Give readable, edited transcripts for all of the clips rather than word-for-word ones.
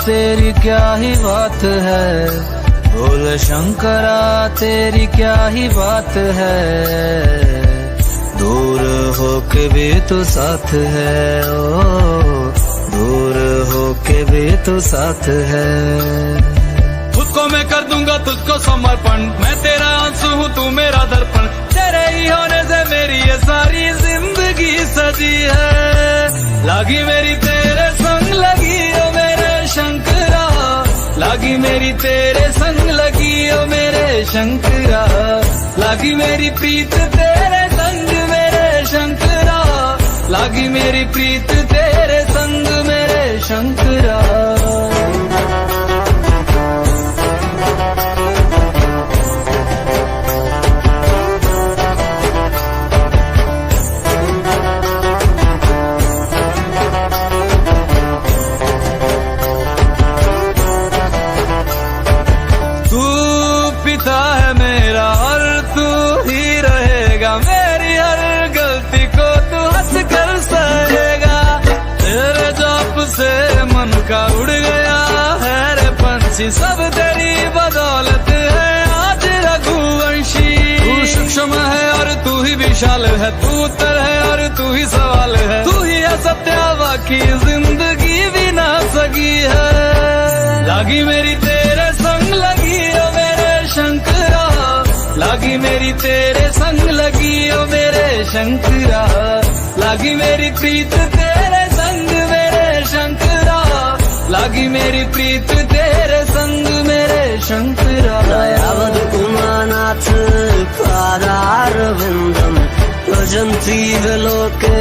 तेरी क्या ही बात है, बोल शंकरा तेरी क्या ही बात है। दूर होके भी तो साथ है, ओ दूर होके भी तो साथ है। खुद को मैं कर दूंगा तुझको समर्पण, मैं तेरा आंसू हूँ तू मेरा दर्पण। तेरे ही होने से मेरी ये सारी जिंदगी सजी है। लागी मेरी तेरे संग लगी ओ मेरे शंकरा, लागी मेरी तेरे संग लगी ओ मेरे शंकरा। लागी मेरी प्रीत तेरे संग मेरे शंकरा, लागी मेरी प्रीत तेरे संग मेरे शंकरा। है मेरा और तू ही रहेगा, मेरी हर गलती को तू हंस कर सहेगा। तेरे जाप से मन का उड़ गया है रे पंछी, सब तेरी बदौलत है आज रघुवंशी। तू सूक्ष्म है और तू ही विशाल है, तू उत्तर है और तू ही सवाल है। तू ही है सत्या बाकी जिंदगी भी ना सकी है। लागी मेरी तेरे संग लगी ओ मेरे शंकरा, लागी मेरी तेरे संग लगी ओ मेरे शंकरा। लागी मेरी प्रीत तेरे संग मेरे शंकरा, लागी मेरी प्रीत तेरे संग मेरे शंकरा। दयावद उमानाथ पादारविन्दम् भजन्ति विलोके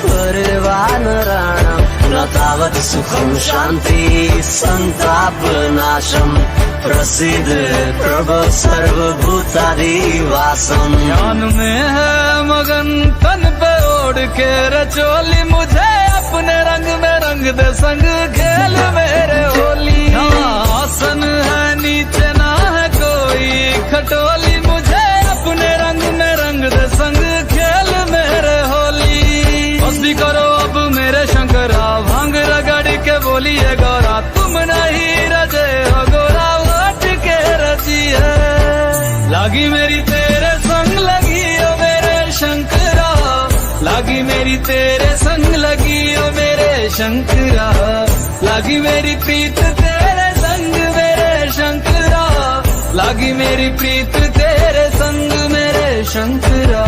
परिवानराणाम्। न तावत् सुखं शान्ति संतापनाशम्, प्रसिद्ध प्रभो सर्वभूतादिवासम्। ध्यान में है मगन तन पे ओढ़ के रचोली, मुझे अपने रंग में रंग दे संग खेल मेरे होली। आसन है नीचे ना है कोई खटोली, मुझे अपने रंग में रंग दे संग खेल मेरे होली। बस भी करो अब मेरे शंकरा, भांग रगड़ के बोलिए गौरा, तुम नहीं रजे हो गोरा वाट के रजी है। लागी मेरी तेरे संग लगी ओ मेरे शंकरा, लागी मेरी तेरे संग लगी ओ मेरे शंकरा। लागी मेरी प्रीत तेरे संग मेरे शंकरा, लागी मेरी प्रीत तेरे संग मेरे शंकरा।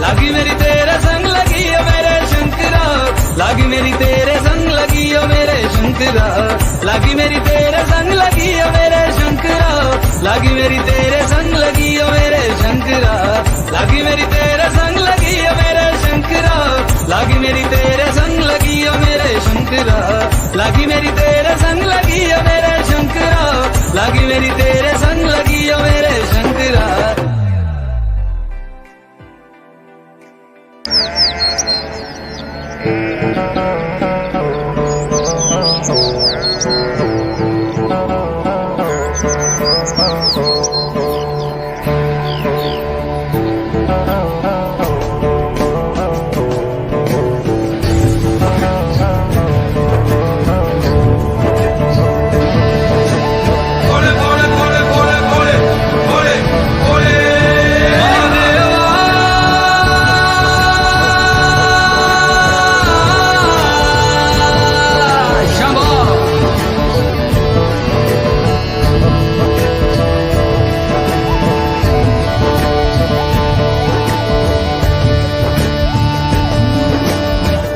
लागी मेरी तेरे संग लगी ओ मेरे शंकरा, लागी मेरी तेरे संग लगी ओ मेरे शंकरा। लागी मेरी तेरे संग लगी ओ मेरे शंकरा, लागी मेरी तेरे संग लगी ओ मेरे शंकरा। लागी मेरी तेरे संग लगी ओ मेरे शंकरा, लागी मेरी तेरे संग लगी ओ मेरे शंकरा। लागी मेरी तेरे संग लगी ओ मेरे शंकरा, लागी मेरी तेरे संग लगी ओ मेरे शंकरा।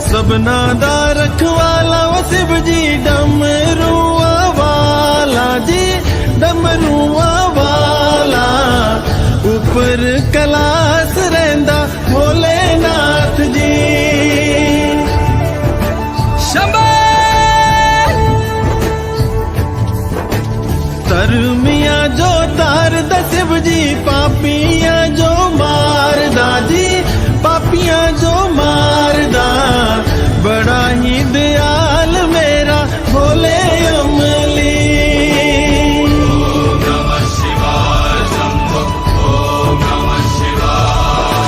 सबना दा रखवाला वो शिव जी, डमरुआ वाला जी डमरुआ वाला। ऊपर कैलाश रहिंदा भोलेनाथ जी। शंभो तरमिया जो तार दा शिव जी, पापिया जो मार दा जी, पापिया जो मार दा। बड़ा ही दयाल मेरा भोले अमली। ओम नमः शिवाय शंभो, ओम नमः शिवाय।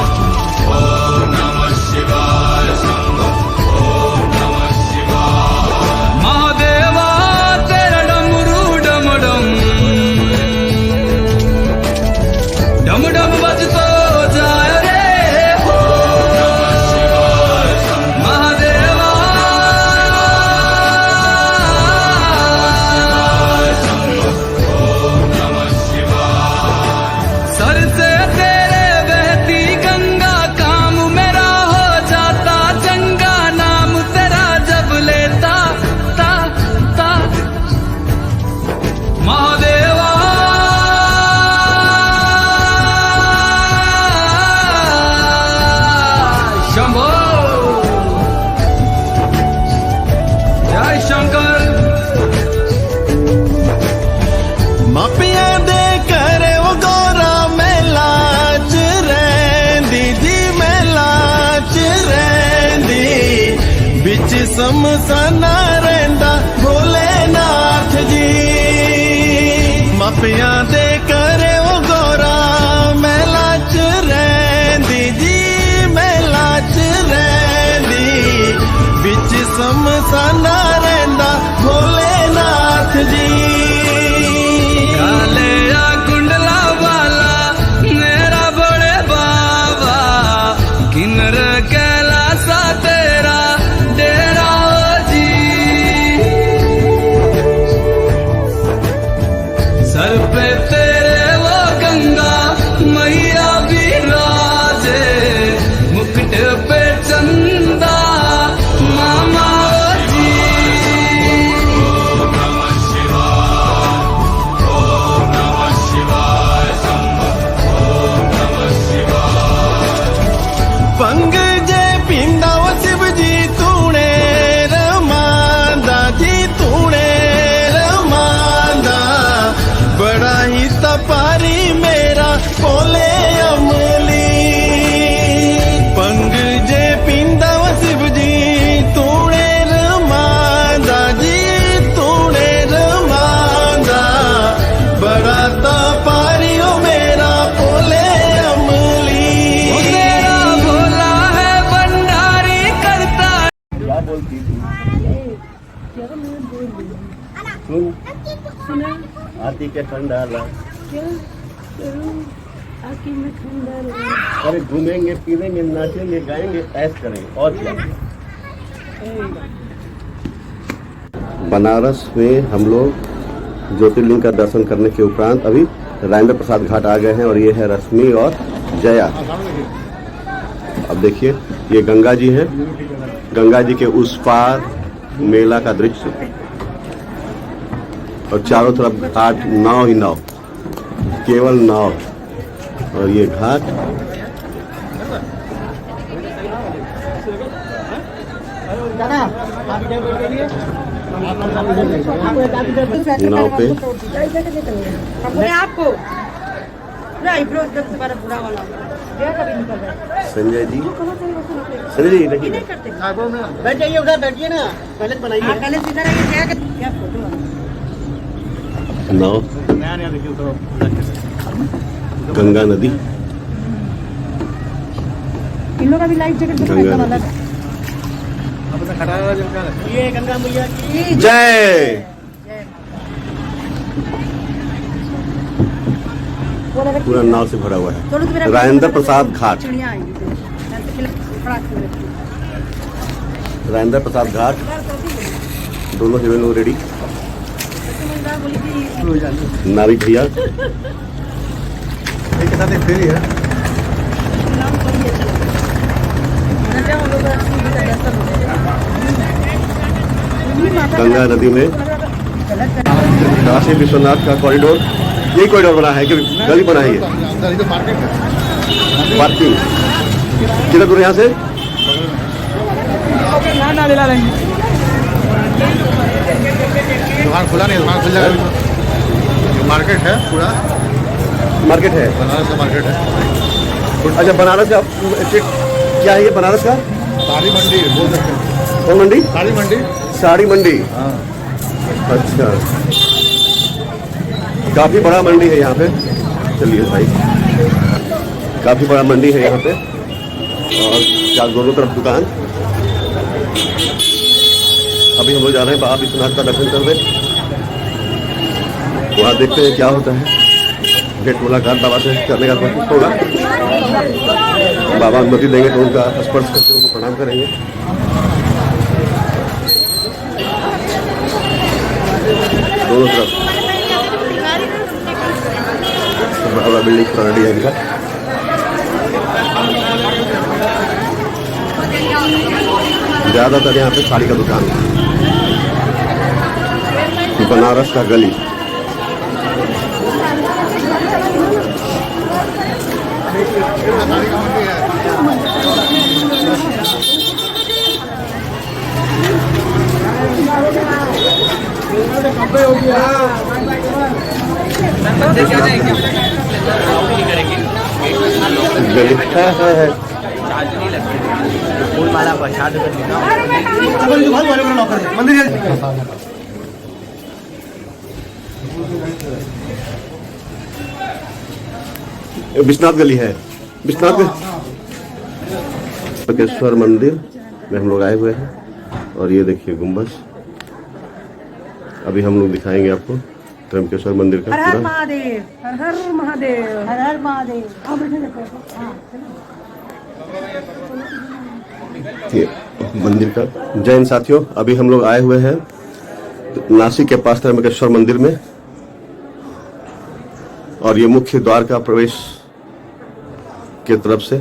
ਸਮਸਾਨਾ ਰਹਿੰਦਾ ਭੋਲੇਨਾਥ ਜੀ ਮਾਪਿਆਂ ਦੇ ਘਰੇ ਉਹ ਗੋਰਾ ਮਹਿਲਾ ਚ ਰਹਿੰਦੀ ਜੀ ਮਹਿਲਾ ਚ ਰਹਿੰਦੀ ਵਿੱਚ ਸਮਸਾਨਾ ਰਹਿੰਦਾ ਭੋਲੇਨਾਥ ਜੀ कालिया कुंडला वाला मेरा बड़े बाबा किन्नर कैलासा तेरा डेरा जी सर पे तेरे वो गंगा मैया विराजे मुकुट पे चंदा मामा जी ਭੰਗ ਜੇ ਪੀਂਦਾ ਉਹ ਸ਼ਿਵ ਜੀ ਤੂਣੇ ਰਮਾਂਦਾ ਜੀ ਤੂਣੇ ਰਮਾਂਦਾ ਬੜਾ ਹੀ ਤਪਾਰੀ ਮੇਰਾ ਭੋਲੇ ਅਮਲੀ ਭੰਗ ਜੇ ਪੀਂਦਾ ਉਹ ਸ਼ਿਵ ਜੀ ਤੂਣੇ ਰਮਾਂਦਾ ਜੀ ਤੂਣੇ ਰਮਾਂਦਾ ਬੜਾ ਤਪਾਰੀ ਉਹ ਮੇਰਾ ਭੋਲੇ ਅਮਲੀ मेरा भोला है भंडारी करता सुना आती के ठंडा ला क्या करूं आके मैं ठंडा लगा अरे घूमेंगे पीलेंगे नाचेंगे गाएंगे ऐश करेंगे और क्या बनारस में हम लोग ज्योतिर्लिंग का दर्शन करने के उपरांत अभी राजेंद्र प्रसाद घाट आ गए हैं और ये है रश्मि और जया। अब देखिए ये गंगा जी हैं, गंगा जी के उस पार मेला का दृश्य और चारों तरफ घाट नाव ही नाव, केवल नाव और ये घाट नाव पे अपने आप को पूरा आईब्रो एकदम से बड़ा बुरा वाला क्या कभी निकल रहा है संजय जी देखिए नहीं करते बैठ जाइए उधर बैठिए ना पहले बनाइए पहले सीधा रह क्या फोटो नाव गंगा नदी इन लोग का भी लाइफ जैकेट गंगा दिखने वाला नदी। ये गंगा मैया की जय पूरा नाव से भरा हुआ है राजेंद्र प्रसाद घाट, चिड़िया आएंगी राजेंद्र प्रसाद घाट दोनों हीरोइन लोग रेडी, नाविक भैया गंगा नदी में काशी विश्वनाथ का कॉरिडोर, यही कॉरिडोर बना है कि गली बना है ये पार्किंग कितना दूर यहाँ से दुकान खुला नहीं, दुकान खुल जाएगा। मार्केट है पूरा, मार्केट है। बनारस का मार्केट है। अच्छा बनारस का क्या है ये बनारस का साड़ी मंडी बोल सकते हैं, कौन मंडी? साड़ी मंडी। साड़ी मंडी। हाँ अच्छा काफी बड़ा मंडी है यहाँ पे, चलिए भाई काफी बड़ा मंडी है यहाँ पे और क्या दोनों तरफ दुकान। अभी हम लोग जा रहे हैं बाबा विश्वनाथ का दर्शन करने, वहाँ देखते हैं क्या होता है। भेंट मुलाकात बाबा से करने का कोशिश होगा, बाबा अनुमति देंगे तो उनका स्पर्श करके उनको प्रणाम करेंगे। दोनों तरफ बड़ा बड़ा बिल्डिंग रेडी है इनका। ज्यादातर यहाँ पे साड़ी का दुकान है, बनारस का गली। गली फूल माला प्रसाद देना विश्वनाथ गली है, विश्वनाथ त्र्यंबकेश्वर मंदिर में हम लोग आए हुए हैं और ये देखिए गुम्बज। अभी हम लोग दिखाएंगे आपको त्र्यंबकेश्वर मंदिर का हर हर पूरा। महादेव, हर हर महादेव, हर हर महादेव। आओ बैठो देखो। हाँ, ये मंदिर का। जैन साथियों, अभी हम लोग आए हुए हैं नासिक के पास त्र्यंबकेश्वर मंदिर में और ये मुख्य द्वार का प्रवेश के तरफ से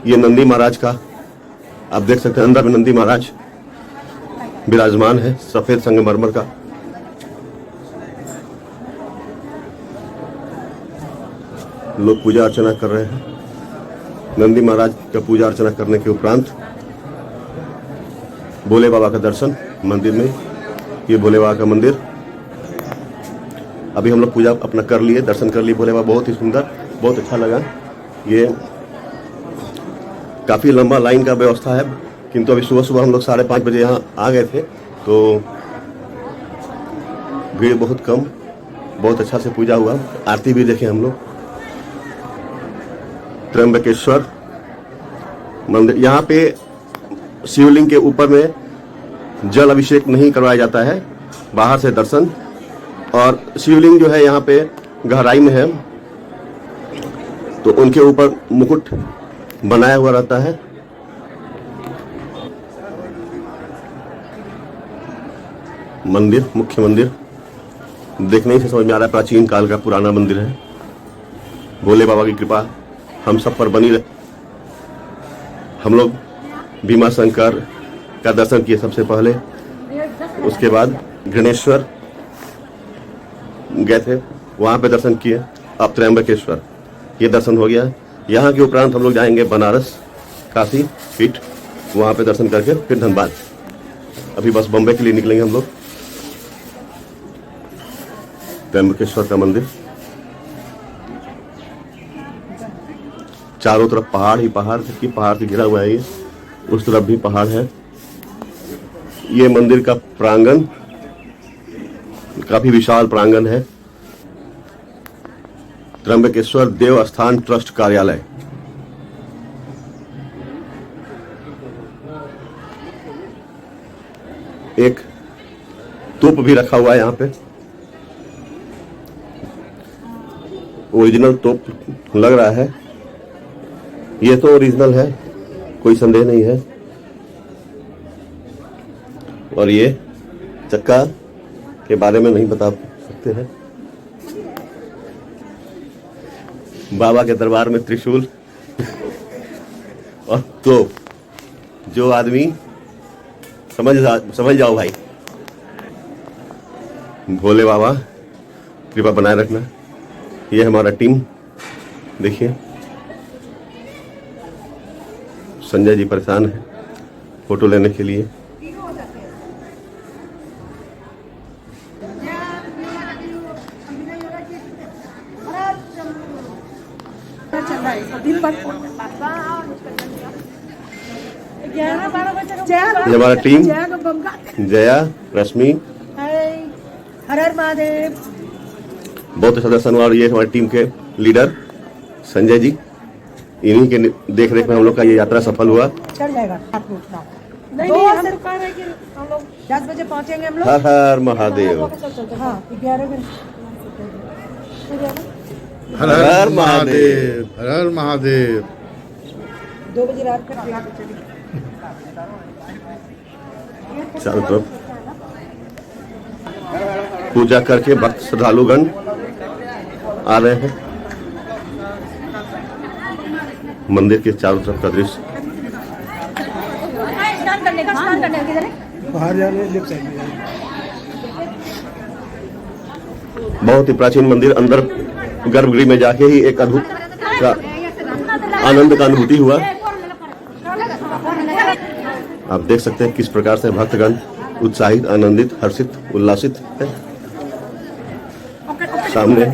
ये नंदी महाराज का आप देख सकते हैं। अंदर में नंदी महाराज विराजमान है सफेद संगमरमर का। लोग पूजा अर्चना कर रहे हैं। नंदी महाराज का पूजा अर्चना करने के उपरांत भोले बाबा का दर्शन मंदिर में। ये भोले बाबा का मंदिर। अभी हम लोग पूजा अपना कर लिए, दर्शन कर लिए भोले बाबा। बहुत ही सुंदर, बहुत अच्छा लगा। ये काफी लंबा लाइन का व्यवस्था है, किंतु अभी सुबह सुबह हम लोग 5:30 बजे यहाँ आ गए थे तो भीड़ बहुत कम, बहुत अच्छा से पूजा हुआ। आरती भी देखे हम लोग। त्र्यंबकेश्वर मंदिर, यहाँ पे शिवलिंग के ऊपर में जल अभिषेक नहीं करवाया जाता है, बाहर से दर्शन। और शिवलिंग जो है यहाँ पे गहराई में है तो उनके ऊपर मुकुट बनाया हुआ रहता है। मंदिर, मुख्य मंदिर देखने से समझ में आ रहा है प्राचीन काल का पुराना मंदिर है। भोले बाबा की कृपा हम सब पर बनी रहे। हम लोग भीमा शंकर का दर्शन किए सबसे पहले, उसके बाद गणेश्वर गए थे, वहां पे दर्शन किए। अब त्र्यंबकेश्वर ये दर्शन हो गया। यहाँ के उपरांत हम लोग जाएंगे बनारस, काशी पीठ, वहां पे दर्शन करके फिर धनबाद। अभी बस बम्बई के लिए निकलेंगे हम लोग। त्र्यंबकेश्वर का मंदिर, चारों तरफ पहाड़ ही पहाड़, जबकि पहाड़ से घिरा हुआ है। ये उस तरफ भी पहाड़ है। ये मंदिर का प्रांगण काफी विशाल प्रांगण है। त्र्यंबकेश्वर देवस्थान ट्रस्ट कार्यालय। एक तोप भी रखा हुआ है यहाँ पे, ओरिजिनल तोप लग रहा है। ये तो ओरिजिनल है, कोई संदेह नहीं है। और ये चक्का के बारे में नहीं बता सकते हैं। बाबा के दरबार में त्रिशूल और तोप, जो आदमी समझ जाओ भाई। भोले बाबा कृपा बनाए रखना। ये हमारा टीम देखिए, संजय जी परेशान है फोटो लेने के लिए। ये हमारा टीम, जया, रश्मि, हर हर महादेव। बहुत अच्छा दर्शन हुआ। और ये हमारी टीम के लीडर संजय जी, इन्हीं के देख रेख में हम लोग का ये यात्रा सफल हुआ। चढ़ जाएगा। नहीं, हम रुका रहे कि हम लोग 10 बजे पहुंचेंगे हम लोग। हर हर महादेव, हाँ 11 बजे। हर हर महादेव, हर हर महादेव। 2 बजे रात तक चली। चारों तरफ पूजा करके भक्त श्रद्धालुगण आ रहे हैं। मंदिर के चारों तरफ का दृश्य। बाहर जाने लेफ्ट साइड में बहुत ही प्राचीन मंदिर। अंदर गर्भगृह में जाके ही एक अद्भुत का आनंद का अनुभूति हुआ। आप देख सकते हैं किस प्रकार से भक्तगण उत्साहित, आनंदित, हर्षित, उल्लासित है। सामने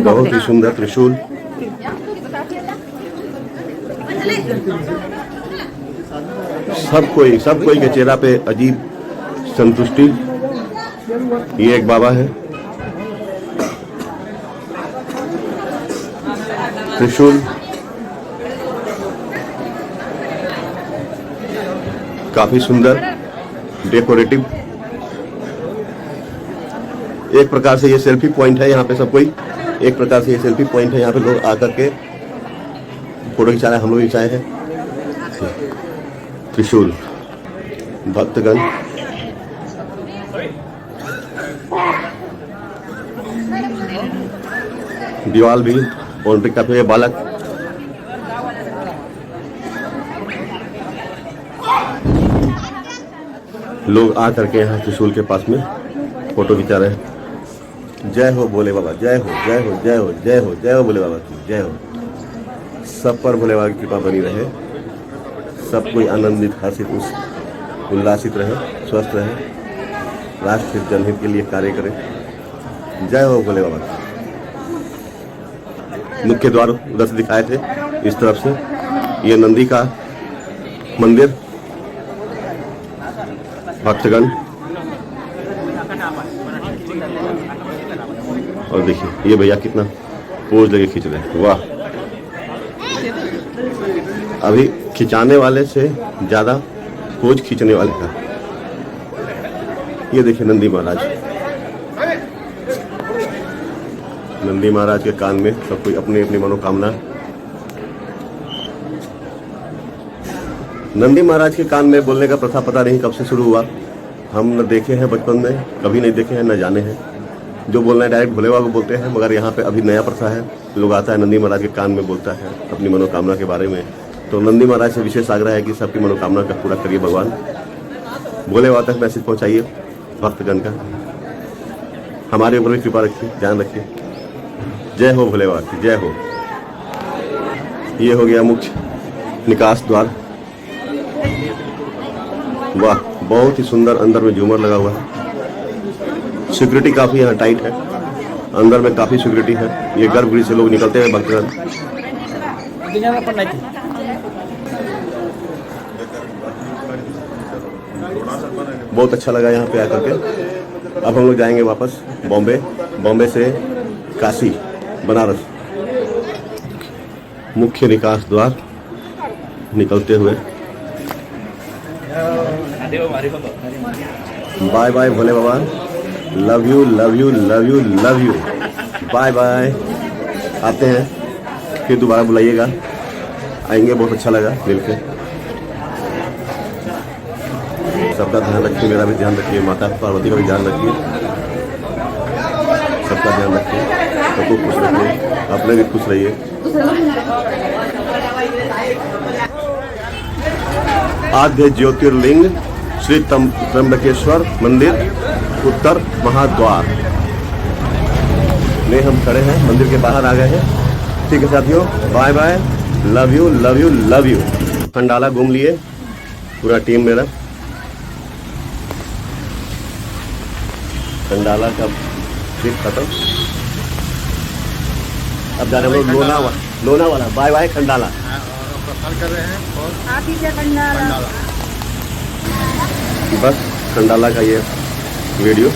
बहुत ही सुंदर त्रिशूल सब कोई के चेहरा पे अजीब संतुष्टि। ये एक बाबा है, त्रिशूल, काफी सुंदर डेकोरेटिव। एक प्रकार से ये सेल्फी पॉइंट है, यहाँ पे सब कोई एक प्रकार से ये सेल्फी पॉइंट है, यहाँ पे लोग आकर के फोटो खिंचा रहे हैं, हम लोग खिंचाए हैं। त्रिशूल, भक्तगण, दीवाल भी बाउंड्री का पे बालक, लोग आकर के यहाँ त्रिशूल के पास में फोटो खिंचा रहे हैं। जय हो भोले बाबा, जय हो जय हो जय हो जय हो जय हो भोले बाबा की जय हो। सब पर भोले बाबा की कृपा बनी रहे, सब कोई आनंदित, हर्षित, उल्लासित रहे, स्वस्थ रहे, राष्ट्र जनहित के लिए कार्य करे। जय हो भोले बाबा की। मुख्य द्वार उधर से दिखाए थे, इस तरफ से ये नंदी का मंदिर, भक्तगण, और देखिए ये भैया कितना पोज लगे खींच रहे हैं, वाह। अभी खिंचाने वाले से ज्यादा पोज खींचने वाले का। ये देखिए नंदी महाराज, नंदी महाराज के कान में सब कोई अपनी अपनी मनोकामना। नंदी महाराज के कान में बोलने का प्रथा पता नहीं कब से शुरू हुआ, हम न देखे हैं बचपन में, कभी नहीं देखे हैं, न जाने हैं। जो बोलना है डायरेक्ट भोले बाबा को बोलते हैं, मगर यहाँ पे अभी नया प्रथा है, लोग आता है नंदी महाराज के कान में बोलता है अपनी मनोकामना के बारे में। तो नंदी महाराज से विशेष आग्रह है कि सबकी मनोकामना का पूरा करिए भगवान। भोले बाबा तक मैसेज पहुँचाइए भक्तगण का, हमारे ऊपर भी कृपा रखिए, ध्यान रखिए। जय हो भोले बाबा की जय हो। ये हो गया मुख्य निकास द्वार, वाह बहुत ही सुंदर। अंदर में झूमर लगा हुआ है, सिक्योरिटी काफी यहाँ टाइट है, अंदर में काफी सिक्योरिटी है। ये गर्भगृह से लोग निकलते हैं भक्तगण। बहुत अच्छा लगा यहाँ पे आकर के। अब हम लोग जाएंगे वापस बॉम्बे, बॉम्बे से काशी, बनारस। मुख्य निकास द्वार निकलते हुए, bye bye Bhole Baba, love you love you love you love you, bye bye. आते हैं फिर दोबारा बुलाइएगा, आएंगे, बहुत अच्छा लगा मिलकर। सबका ध्यान रखिए, मेरा भी ध्यान रखिए, माता पार्वती का भी ध्यान रखिए, सबका ध्यान रखिए, सबको खुश रखिए, अपने भी खुश रहिए। आद्य ज्योतिर्लिंग श्री त्र्यंबकेश्वर मंदिर, उत्तर महाद्वार में हम खड़े हैं, मंदिर के बाहर आ गए हैं। ठीक है साथियों, bye bye, love you love you love you. Khandala घूम लिए पूरा टीम मेरा, खंडाला का ट्रिप खत्म। अब जा रहे हैं लोनावाला। Bye bye Khandala. कर रहे हैं आप ही से खंडाला। बस खंडाला का ये वीडियो